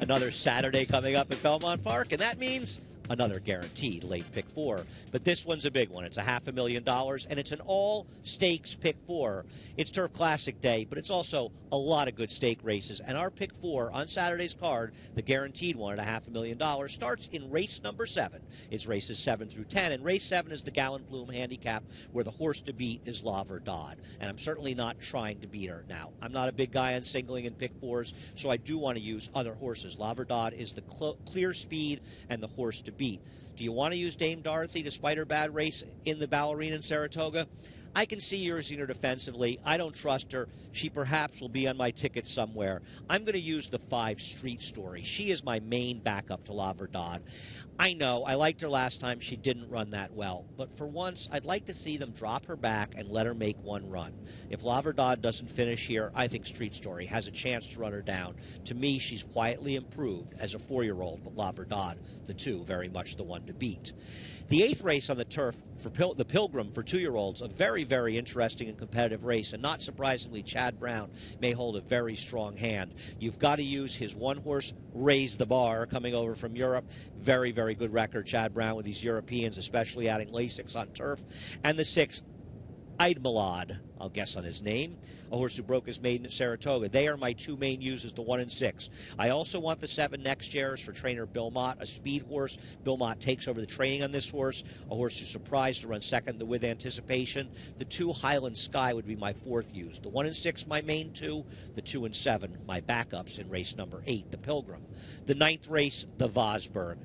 Another Saturday coming up at Belmont Park, and that means another guaranteed late pick four. But this one's a big one. It's a $500,000, and it's an all-stakes pick four. It's Turf Classic Day, but it's also a lot of good stake races. And our pick four on Saturday's card, the guaranteed one at $500,000, starts in race number 7. It's races 7 through 10, and race 7 is the Gallon Plume handicap, where the horse to beat is La Verdad. And I'm certainly not trying to beat her. Now, I'm not a big guy on singling in pick fours, so I do want to use other horses. La Verdad is the clear speed and the horse to beat. Do you want to use Dame Dorothy despite her bad race in the Ballerina in Saratoga? I can see using her defensively. I don't trust her. She perhaps will be on my ticket somewhere. I'm going to use the 5 Street Story. She is my main backup to La Verdad. I know, I liked her last time. She didn't run that well. But for once, I'd like to see them drop her back and let her make one run. If La Verdad doesn't finish here, I think Street Story has a chance to run her down. To me, she's quietly improved as a 4-year-old, but La Verdad, the 2, very much the one to beat. The 8th race on the turf for the Pilgrim for 2-year-olds, a very, very interesting and competitive race, and not surprisingly, Chad Brown may hold a very strong hand. You've got to use his one-horse Raise the Bar coming over from Europe. Very, very good record, Chad Brown, with these Europeans, especially adding Lasix on turf. And the 6th, Eidmelad, I'll guess on his name, a horse who broke his maiden at Saratoga. They are my 2 main uses, the 1 and 6. I also want the 7 Next Years for trainer Bill Mott, a speed horse. Bill Mott takes over the training on this horse, a horse who's surprised to run second with anticipation. The 2 Highland Sky would be my 4th use. The 1 and 6, my main 2. The 2 and 7, my backups in race number 8, the Pilgrim. The 9th race, the Vosburgh.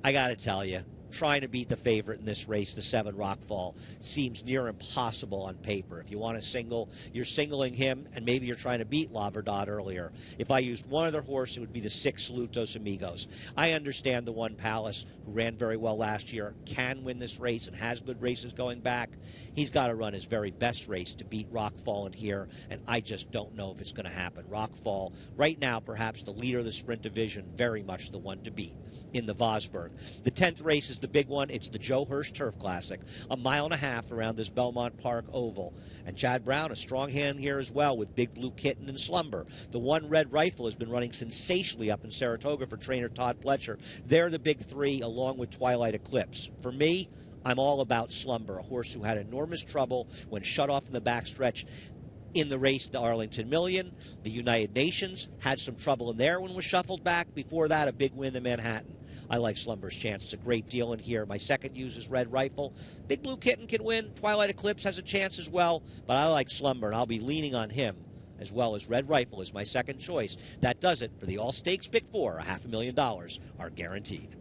I got to tell you, trying to beat the favorite in this race, the 7 Rockfall, seems near impossible on paper. If you want to single, you're singling him, and maybe you're trying to beat La Verdad earlier. If I used one other horse, it would be the 6 Salutos Amigos. I understand the 1 Palace, who ran very well last year, can win this race and has good races going back. He's got to run his very best race to beat Rockfall in here, and I just don't know if it's going to happen. Rockfall, right now, perhaps the leader of the sprint division, very much the one to beat in the Vosburgh. The 10th race is the big one. It's the Joe Hirsch Turf Classic, a 1.5 miles around this Belmont Park oval. And Chad Brown, a strong hand here as well with Big Blue Kitten and Slumber. The 1 Red Rifle has been running sensationally up in Saratoga for trainer Todd Pletcher. They're the big 3 along with Twilight Eclipse. For me, I'm all about Slumber, a horse who had enormous trouble when shut off in the backstretch in the race, the Arlington Million. The United Nations had some trouble in there when it was shuffled back. Before that, a big win in Manhattan. I like Slumber's chance. It's a great deal in here. My 2nd use is Red Rifle. Big Blue Kitten can win. Twilight Eclipse has a chance as well, but I like Slumber, and I'll be leaning on him, as well as Red Rifle is my 2nd choice. That does it for the All Stakes Pick 4. $500,000 are guaranteed.